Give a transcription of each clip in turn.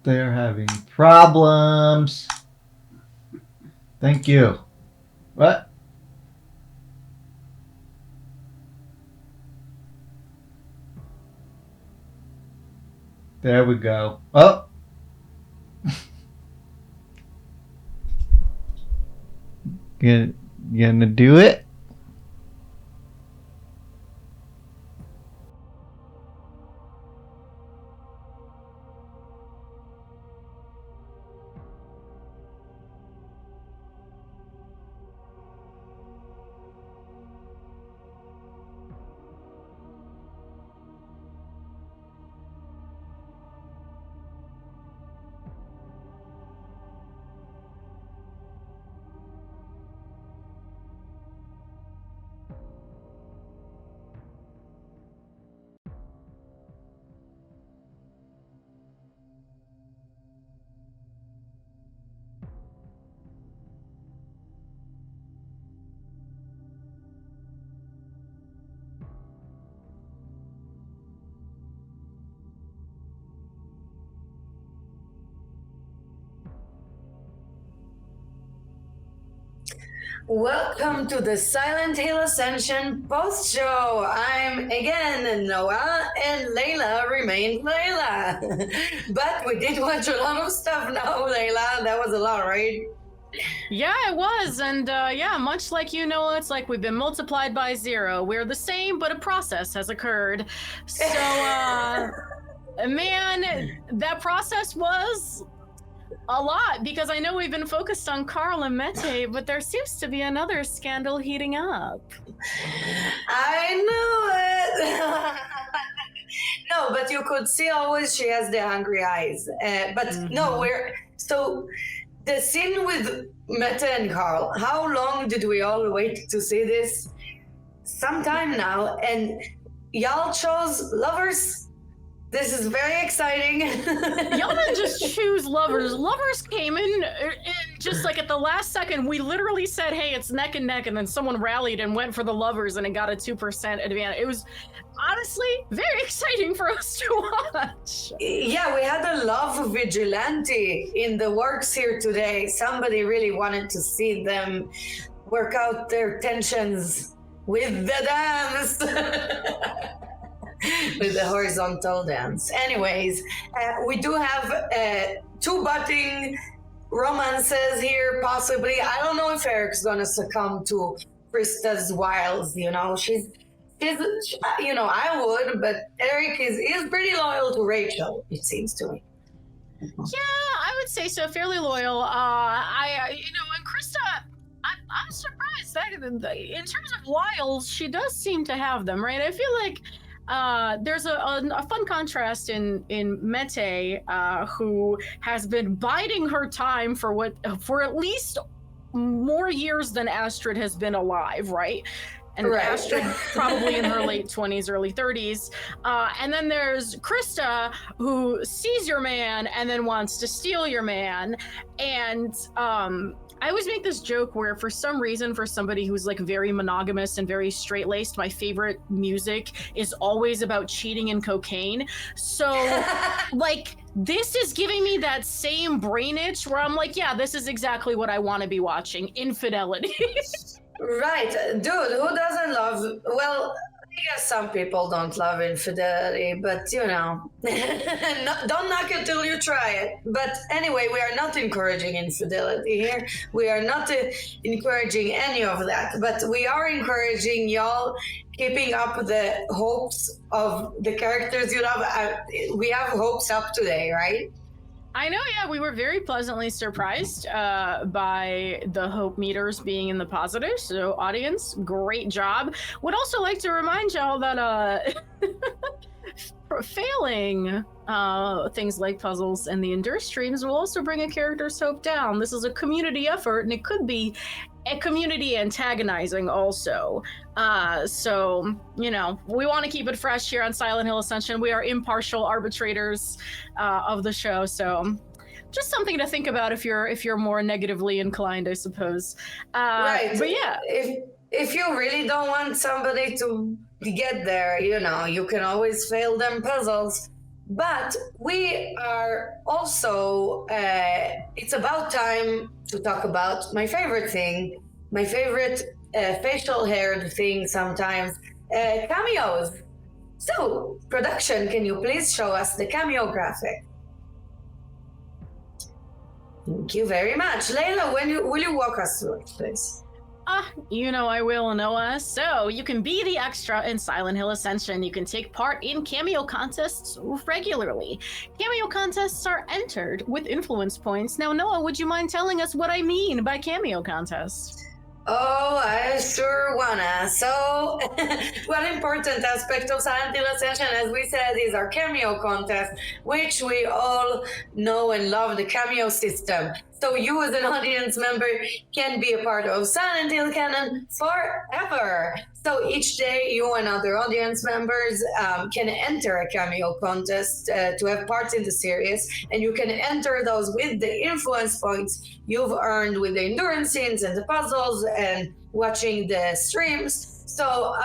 They're having problems. Thank you. What? There we go. Oh. Gonna do it? Welcome to the Silent Hill Ascension post show. I'm again Noah, and Layla remained Layla. But we did watch a lot of stuff now, Layla. That was a lot, right? Yeah, it was. And yeah, much like you know, it's like we've been multiplied by 0. We're the same, but a process has occurred. So, man, that process was a lot because I know we've been focused on Carl and Mete, but there seems to be another scandal heating up. I knew it. No, but you could see always she has the hungry eyes. But no, we're so the scene with Meta and Carl. How long did we all wait to see this? Some time now, and y'all chose lovers. This is very exciting. Y'all didn't just choose lovers. Lovers came in just like at the last second. We literally said, hey, it's neck and neck. And then someone rallied and went for the lovers and it got a 2% advantage. It was honestly very exciting for us to watch. Yeah, we had a love vigilante in the works here today. Somebody really wanted to see them work out their tensions with the dance. With the horizontal dance. Anyways, we do have 2 budding romances here, possibly. I don't know if Eric's gonna succumb to Krista's wiles. You know, she's you know, I would, but Eric is pretty loyal to Rachel. It seems to me. Yeah, I would say so. Fairly loyal. And Krista, I'm surprised that in terms of wiles, she does seem to have them, right? I feel like there's a fun contrast in Mete, who has been biding her time for at least more years than Astrid has been alive, right? And right. Astrid probably in her late 20s, early 30s. And then there's Krista, who sees your man and then wants to steal your man. And I always make this joke where for some reason, for somebody who's like very monogamous and very straight-laced, my favorite music is always about cheating and cocaine. So like this is giving me that same brain itch where I'm like, yeah, this is exactly what I want to be watching. Infidelity. Right, dude, who doesn't love, well, I guess some people don't love infidelity, but you know, don't knock it till you try it. But anyway, we are not encouraging infidelity here. We are not encouraging any of that, but we are encouraging y'all keeping up the hopes of the characters you love. We have hopes up today, right? I know, yeah, we were very pleasantly surprised by the hope meters being in the positive. So, audience, great job. Would also like to remind y'all that failing things like puzzles and the endure streams will also bring a character's hope down. This is a community effort, and it could be a community antagonizing also. So, you know, we want to keep it fresh here on Silent Hill Ascension. We are impartial arbitrators of the show, so just something to think about if you're more negatively inclined, I suppose. Right. But yeah. If you really don't want somebody to get there, you know, you can always fail them puzzles. But we are also, it's about time to talk about my favorite thing, my favorite facial haired thing sometimes, cameos. So, production, can you please show us the cameo graphic? Thank you very much. Layla, will you walk us through it, please? I will, Noah. So you can be the extra in Silent Hill Ascension. You can take part in cameo contests regularly. Cameo contests are entered with influence points. Now, Noah, would you mind telling us what I mean by cameo contests? Oh, I sure wanna. So, one important aspect of Silent Hill Ascension, as we said, is our cameo contest, which we all know and love the cameo system. So you as an audience member can be a part of Silent Hill canon forever. So each day you and other audience members can enter a cameo contest to have parts in the series, and you can enter those with the influence points you've earned with the endurance scenes and the puzzles and watching the streams. So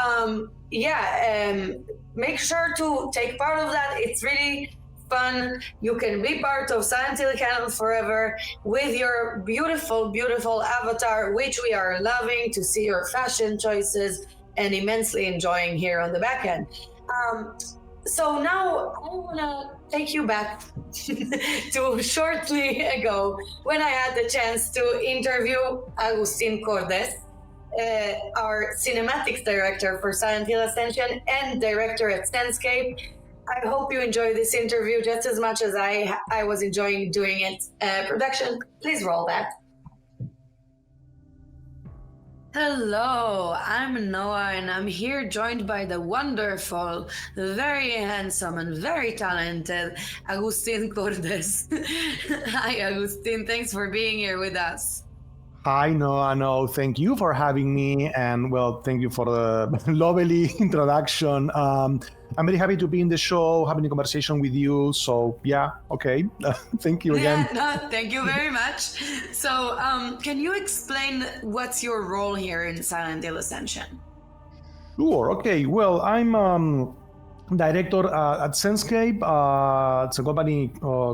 make sure to take part of that. It's really fun. You can be part of Silent Hill canon forever with your beautiful, beautiful avatar, which we are loving to see your fashion choices and immensely enjoying here on the back end. So now I want to take you back to shortly ago when I had the chance to interview Agustín Cordes, our cinematics director for Silent Hill Ascension and director at Senscape. I hope you enjoy this interview just as much as I was enjoying doing it. Production, please roll that. Hello, I'm Noah, and I'm here joined by the wonderful, very handsome, and very talented Agustín Cordes. Hi, Agustín. Thanks for being here with us. Hi, Noah. No, thank you for having me. And well, thank you for the lovely introduction. I'm very happy to be in the show, having a conversation with you. So yeah, okay. Thank you again. Yeah, no, thank you very much. So can you explain what's your role here in Silent Hill Ascension? Sure. Okay. Well, I'm director at Senscape. It's a company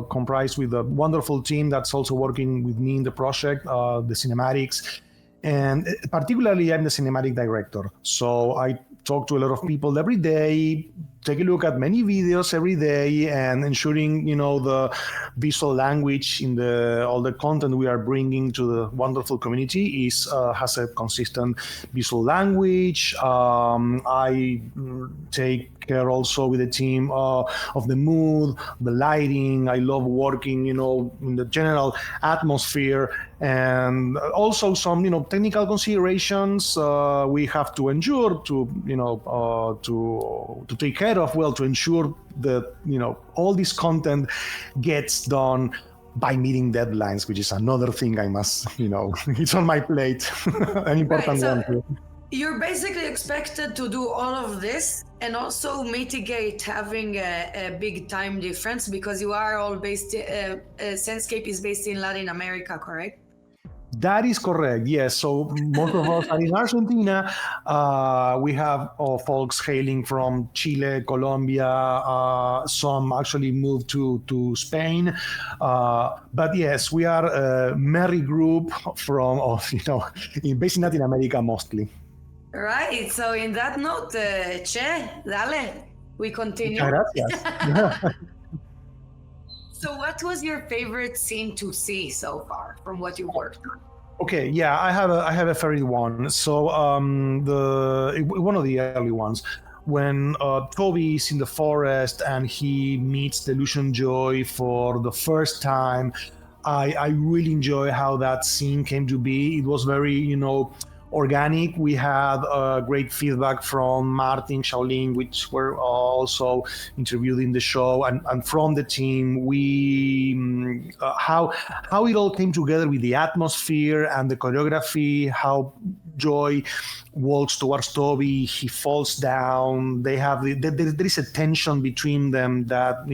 comprised with a wonderful team that's also working with me in the project, the cinematics. And particularly, I'm the cinematic director. So I talk to a lot of people every day, take a look at many videos every day, and ensuring, the visual language in all the content we are bringing to the wonderful community has a consistent visual language. I take care also with the team of the mood, the lighting. I love working, in the general atmosphere, and also some, technical considerations we have to endure to take care of, to ensure that, all this content gets done by meeting deadlines, which is another thing I must, it's on my plate, an important one too. You're basically expected to do all of this and also mitigate having a big time difference because you are all based, Senscape is based in Latin America, correct? That is correct, yes. So most of us are in Argentina. We have folks hailing from Chile, Colombia. Some actually moved to Spain. But yes, we are a merry group based in Latin America mostly. Right. So in that note, dale, we continue. Gracias. So what was your favorite scene to see so far from what you worked on? Okay, yeah, I have a favorite one. So one of the early ones, when Toby is in the forest and he meets the Illusion Joy for the first time, I really enjoy how that scene came to be. It was very, organic. We had great feedback from Martin, Shaolin, which were also interviewed in the show, and from the team. We how it all came together with the atmosphere and the choreography. How Joy walks towards Toby, he falls down. They have there is a tension between them that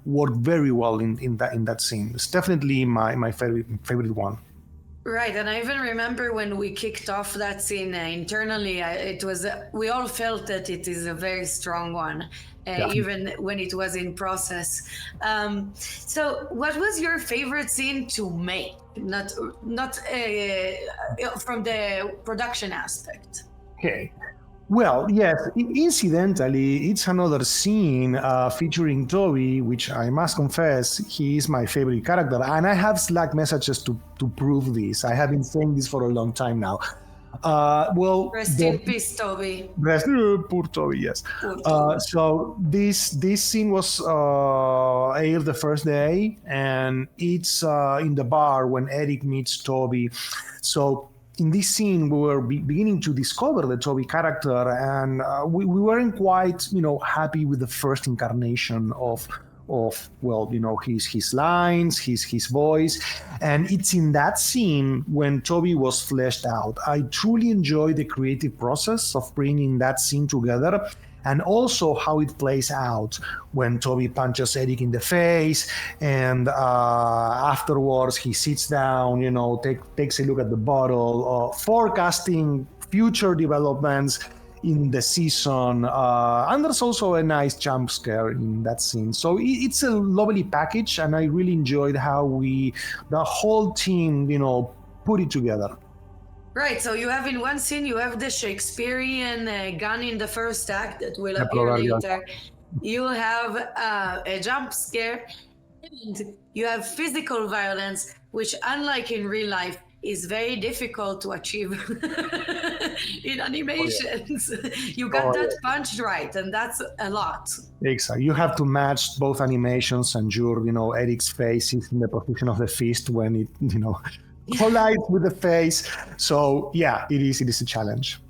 worked very well in that scene. It's definitely my favorite one. Right, and I even remember when we kicked off that scene internally, it was we all felt that it is a very strong one, Yeah. even when it was in process. So, what was your favorite scene to make? Not from the production aspect. Okay. Well, yes, incidentally, it's another scene featuring Toby, which I must confess, he is my favorite character. And I have Slack messages to prove this. I have been saying this for a long time now. Well, Rest in peace, Toby. Poor Toby, yes. Poor Toby. So this scene was aired the first day, and it's in the bar when Eric meets Toby. So in this scene, we were beginning to discover the Toby character, and we weren't quite, happy with the first incarnation of his lines, his voice. And it's in that scene when Toby was fleshed out. I truly enjoy the creative process of bringing that scene together, and also how it plays out when Toby punches Eric in the face, and afterwards he sits down, takes a look at the bottle, forecasting future developments in the season, and there's also a nice jump scare in that scene. So it's a lovely package, and I really enjoyed how the whole team, put it together. Right, so you have in one scene, you have the Shakespearean gun in the first act that will Yeah, appear probably, yeah. later. You have a jump scare, and you have physical violence, which, unlike in real life, is very difficult to achieve in animations. You got that punched right, and that's a lot. Exactly. You have to match both animations, and Eric's face is in the position of the fist when it, collides with the face. So yeah, it is a challenge.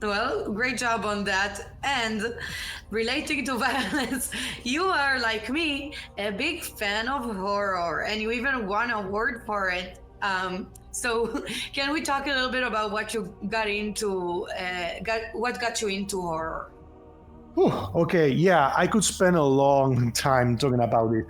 Well, great job on that. And relating to violence, you are, like me, a big fan of horror, and you even won an award for it. So can we talk a little bit about what you got into, what got you into horror? Okay, yeah, I could spend a long time talking about it.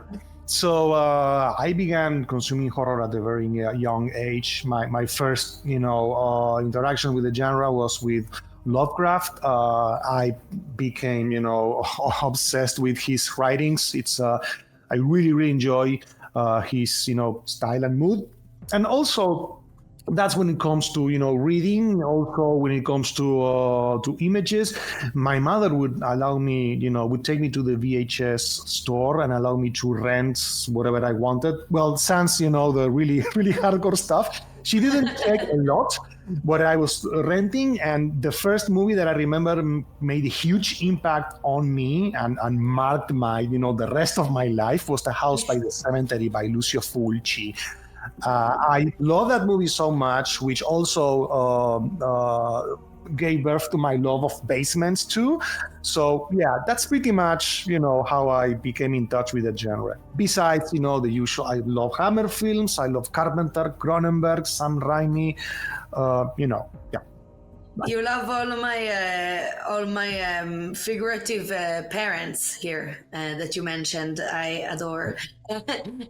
So I began consuming horror at a very young age. My first, interaction with the genre was with Lovecraft. I became, obsessed with his writings. I really, really enjoy his, style and mood. And also, that's when it comes to reading. Also, when it comes to images, my mother would allow me, would take me to the VHS store and allow me to rent whatever I wanted. Well, sans the really really hardcore stuff. She didn't check a lot what I was renting, and the first movie that I remember made a huge impact on me and marked my the rest of my life was The House by the Cemetery by Lucio Fulci. I love that movie so much, which also gave birth to my love of basements too. So yeah, that's pretty much how I became in touch with the genre. Besides the usual, I love Hammer films, I love Carpenter, Cronenberg, Sam Raimi. Yeah. You love all my figurative parents here that you mentioned. I adore,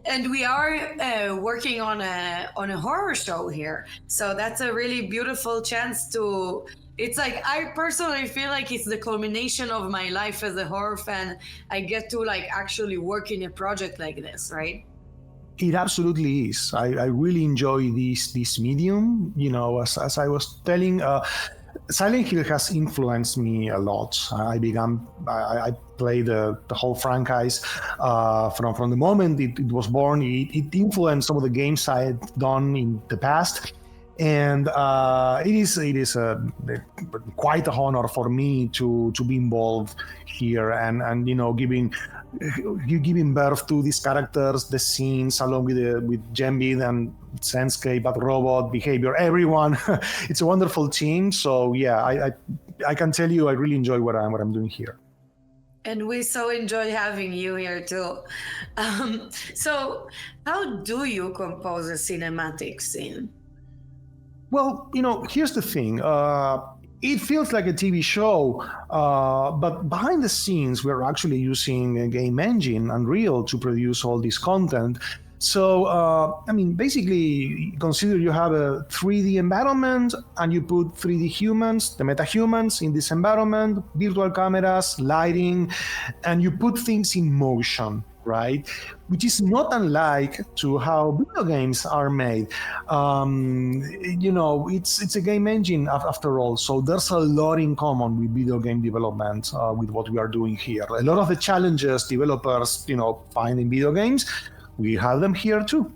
and we are working on a horror show here. So that's a really beautiful chance to. It's like I personally feel like it's the culmination of my life as a horror fan. I get to actually work in a project like this, right? It absolutely is. I really enjoy this medium. As I was telling. Silent Hill has influenced me a lot. I played the whole franchise from the moment it was born. It influenced some of the games I had done in the past, and it is quite a honor for me to be involved here and giving birth to these characters, the scenes, along with Gembit and Senscape, Bad Robot, Behavior, everyone. It's a wonderful team. So yeah, I can tell you I really enjoy what I'm doing here. And we so enjoy having you here too. So how do you compose a cinematic scene? Well, here's the thing. It feels like a TV show, but behind the scenes, we're actually using a game engine, Unreal, to produce all this content. So, basically, consider you have a 3D environment and you put 3D humans, the meta-humans in this environment, virtual cameras, lighting, and you put things in motion, right? Which is not unlike to how video games are made. It's a game engine after all, so there's a lot in common with video game development with what we are doing here. A lot of the challenges developers, find in video games, we have them here too.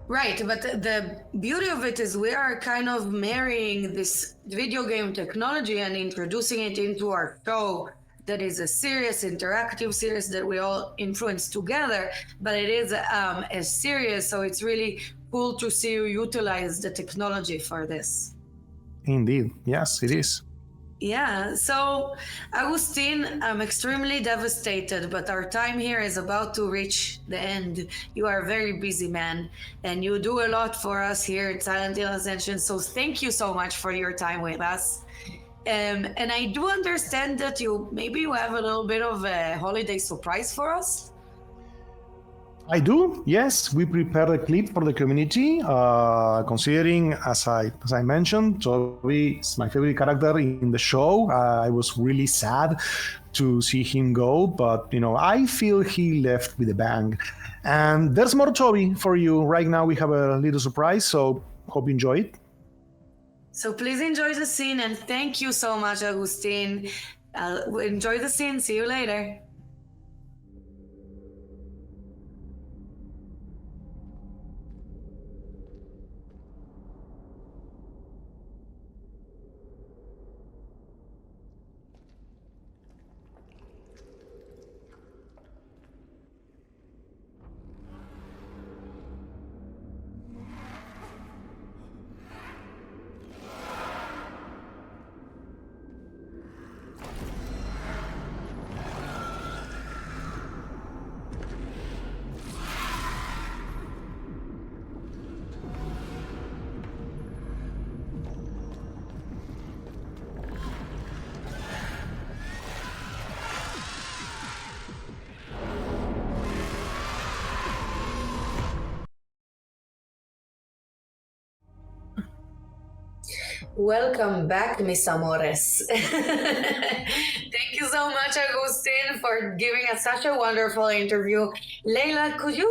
Right, but the beauty of it is we are kind of marrying this video game technology and introducing it into our show that is a serious interactive series that we all influence together, but it is a series, so it's really cool to see you utilize the technology for this. Indeed, yes, it is. Yeah, so Agustin, I'm extremely devastated, but our time here is about to reach the end. You are a very busy man, and you do a lot for us here at Silent Hill Ascension, so thank you so much for your time with us. And I do understand that you have a little bit of a holiday surprise for us. I do, yes. We prepared a clip for the community, considering, as I mentioned, Toby is my favorite character in the show. I was really sad to see him go, but I feel he left with a bang. And there's more Toby for you. Right now we have a little surprise, so hope you enjoy it. So please enjoy the scene, and thank you so much, Agustin. Enjoy the scene. See you later. Welcome back, mis amores. Thank you so much, Agustin, for giving us such a wonderful interview. Leila, could you,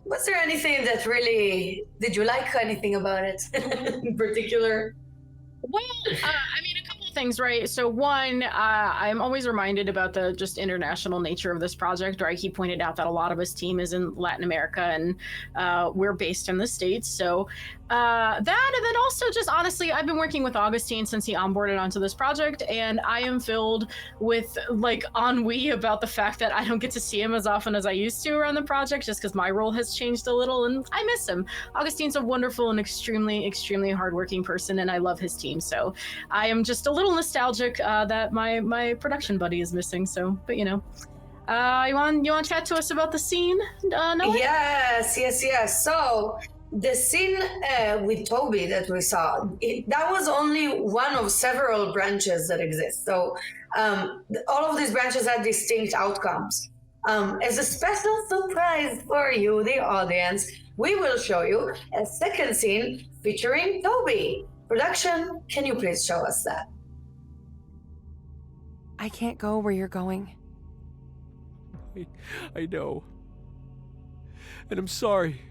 was there anything that really, did you like anything about it in particular? Well, a couple of things, right? So one, I'm always reminded about the just international nature of this project, right? He pointed out that a lot of his team is in Latin America and we're based in the States. So that, and then also just honestly, I've been working with Agustin since he onboarded onto this project, and I am filled with ennui about the fact that I don't get to see him as often as I used to around the project, just because my role has changed a little, and I miss him. Agustin's a wonderful and extremely, extremely hardworking person, and I love his team. So I am just a little nostalgic that my production buddy is missing. So, but you want to chat to us about the scene, Noah? Yes. So the scene with Toby that we saw, that was only one of several branches that exist. So all of these branches had distinct outcomes. As a special surprise for you, the audience, we will show you a second scene featuring Toby. Production, can you please show us that? I can't go where you're going. I know. And I'm sorry.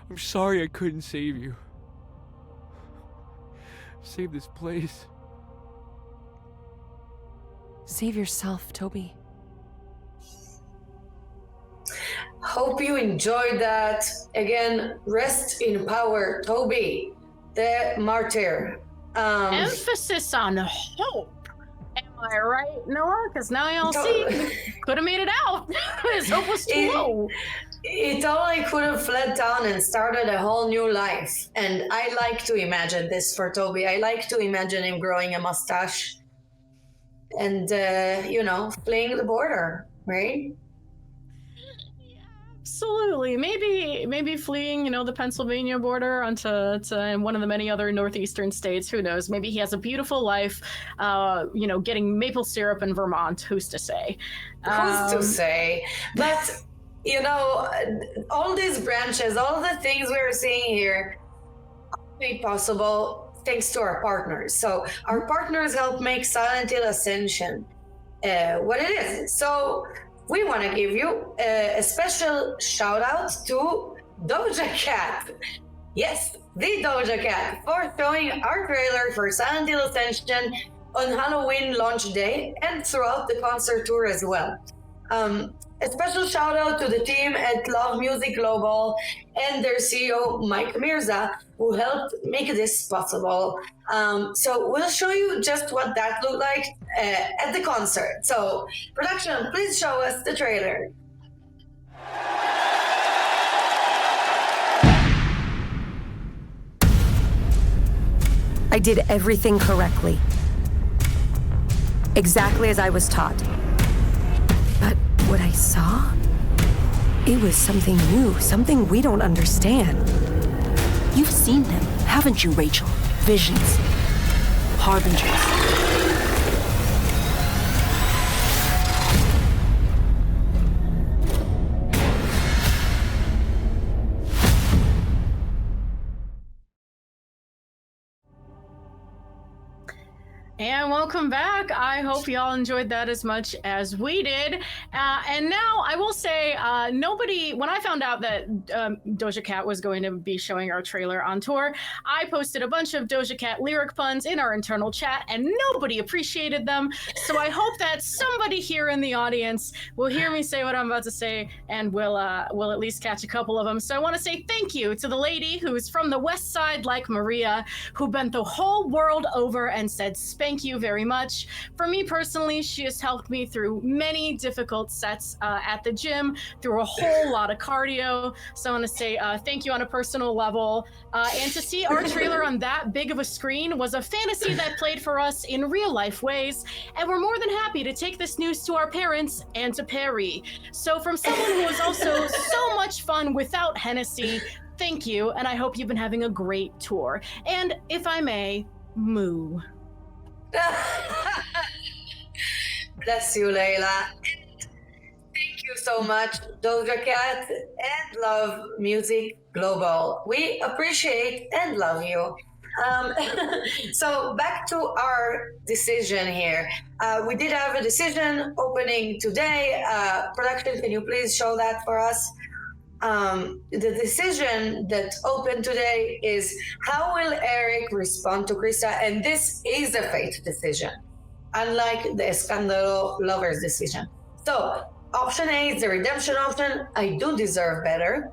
I'm sorry I couldn't save you. Save this place. Save yourself, Toby. Hope you enjoyed that. Again, rest in power, Toby, the martyr. Emphasis on hope. Am I right, Noah? Because now y'all see, could have made it out. His hope was too low. He totally could have fled town and started a whole new life. And I like to imagine this for Toby. I like to imagine him growing a mustache and, fleeing the border, right? Absolutely. Maybe fleeing, the Pennsylvania border onto one of the many other northeastern states. Who knows? Maybe he has a beautiful life, getting maple syrup in Vermont. Who's to say? Who's to say? But you know, all these branches, all the things we're seeing here, made possible thanks to our partners. So our partners help make Silent Hill Ascension what it is. So we want to give you a special shout out to Doja Cat. Yes, the Doja Cat, for showing our trailer for Silent Hill Ascension on Halloween launch day and throughout the concert tour as well. A special shout out to the team at Love Music Global and their CEO, Mike Mirza, who helped make this possible. So we'll show you just what that looked like at the concert. So, production, please show us the trailer. I did everything correctly. Exactly as I was taught. But what I saw? It was something new, something we don't understand. You've seen them, haven't you, Rachel? Visions. Harbingers. And welcome back. I hope y'all enjoyed that as much as we did. And now I will say, when I found out that Doja Cat was going to be showing our trailer on tour, I posted a bunch of Doja Cat lyric puns in our internal chat and nobody appreciated them. So I hope that somebody here in the audience will hear me say what I'm about to say and will at least catch a couple of them. So I want to say thank you to the lady who's from the West Side like Maria, who bent the whole world over and said, thank you very much. For me personally, she has helped me through many difficult sets at the gym, through a whole lot of cardio. So I want to say thank you on a personal level. And to see our trailer on that big of a screen was a fantasy that played for us in real life ways. And we're more than happy to take this news to our parents and to Perry. So from someone who was also so much fun without Hennessy, thank you. And I hope you've been having a great tour. And if I may, moo. Bless you, Layla. Thank you so much, Doja Cat and Love Music Global. We appreciate and love you. So back to our decision here. We did have a decision opening today. Production, can you please show that for us? The decision that opened today is how will Eric respond to Krista? And this is a fate decision, unlike the Escandalo lovers decision. So option A is the redemption option. I do deserve better.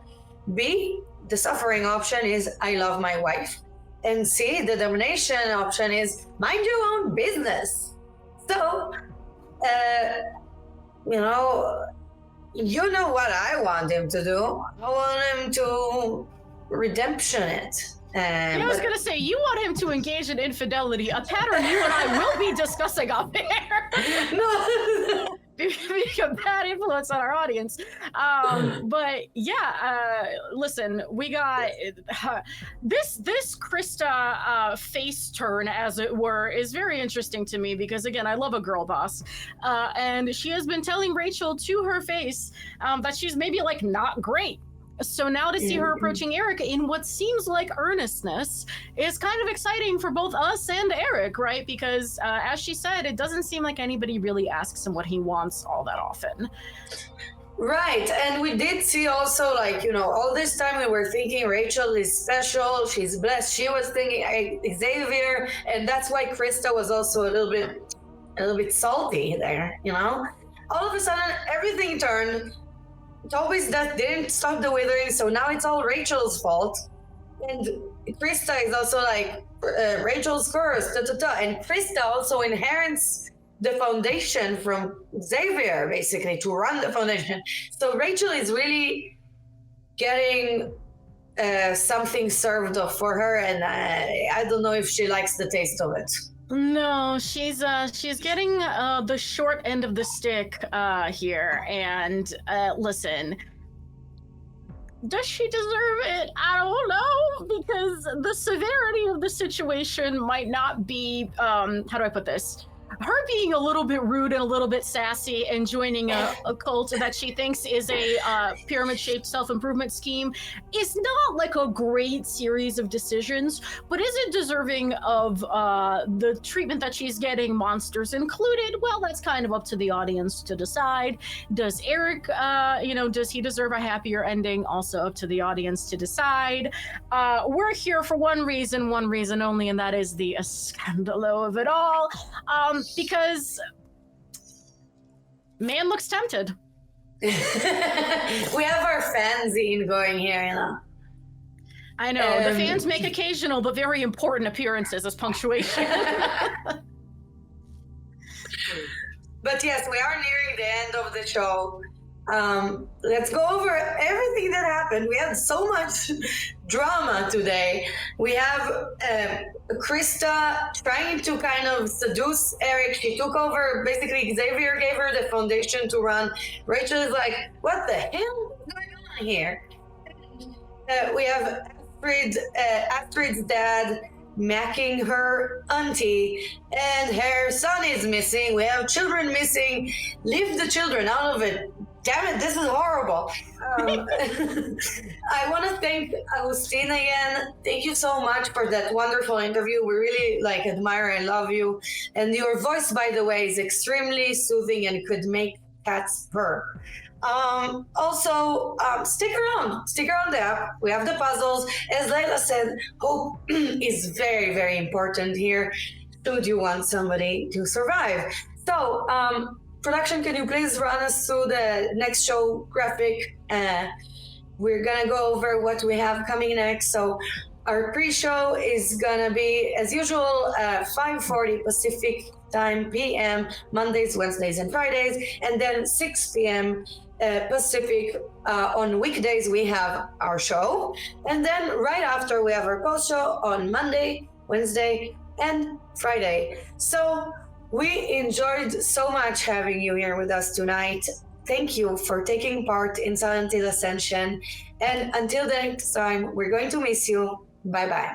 B, the suffering option is I love my wife. And C, the domination option is mind your own business. So, you know what I want him to do. I want him to redemption it. I was going to say, you want him to engage in infidelity, a pattern you and I will be discussing up there. No. Being a bad influence on our audience. But yeah, listen, we got this Krista face turn, as it were, is very interesting to me because, again, I love a girl boss. And she has been telling Rachel to her face that she's maybe like not great. So now to see her approaching Eric in what seems like earnestness is kind of exciting for both us and Eric, right? Because as she said, it doesn't seem like anybody really asks him what he wants all that often. Right, and we did see also, like, all this time we were thinking Rachel is special, she's blessed. She was thinking Xavier, and that's why Krista was also a little bit salty there, All of a sudden, everything turned. Toby's death didn't stop the withering, so now it's all Rachel's fault. And Krista is also like, Rachel's curse, And Krista also inherits the foundation from Xavier, basically, to run the foundation. So Rachel is really getting something served up for her, and I don't know if she likes the taste of it. No, she's getting the short end of the stick here, and listen, does she deserve it? I don't know, because the severity of the situation might not be, how do I put this? her being a little bit rude and a little bit sassy and joining a cult that she thinks is a pyramid-shaped self-improvement scheme is not like a great series of decisions, but is it deserving of the treatment that she's getting, monsters included? Well, that's kind of up to the audience to decide. Does Eric, does he deserve a happier ending? Also up to the audience to decide. We're here for one reason only, and that is the scandalo of it all. Because man looks tempted. We have our fanzine going here, you know. I know. The fans make occasional but very important appearances as punctuation. But yes, we are nearing the end of the show. Let's go over everything that happened. We had so much drama today. We have Krista trying to kind of seduce Eric. She took over. Basically, Xavier gave her the foundation to run. Rachel is like, what the hell is going on here? We have Astrid's dad macking her auntie, and her son is missing. We have children missing. Leave the children out of it. Damn it, this is horrible. I want to thank Agustín again. Thank you so much for that wonderful interview. We really admire and love you. And your voice, by the way, is extremely soothing and could make cats purr. Also, stick around the app. We have the puzzles. As Layla said, hope is very, very important here should you want somebody to survive. So, production, can you please run us through the next show graphic? We're gonna go over what we have coming next. So our pre-show is gonna be, as usual, 5:40 Pacific time PM, Mondays, Wednesdays, and Fridays, and then 6 PM Pacific on weekdays we have our show, and then right after we have our post show on Monday, Wednesday, and Friday. So we enjoyed so much having you here with us tonight. Thank you for taking part in Silent Hill Ascension. And until the next time, we're going to miss you. Bye-bye.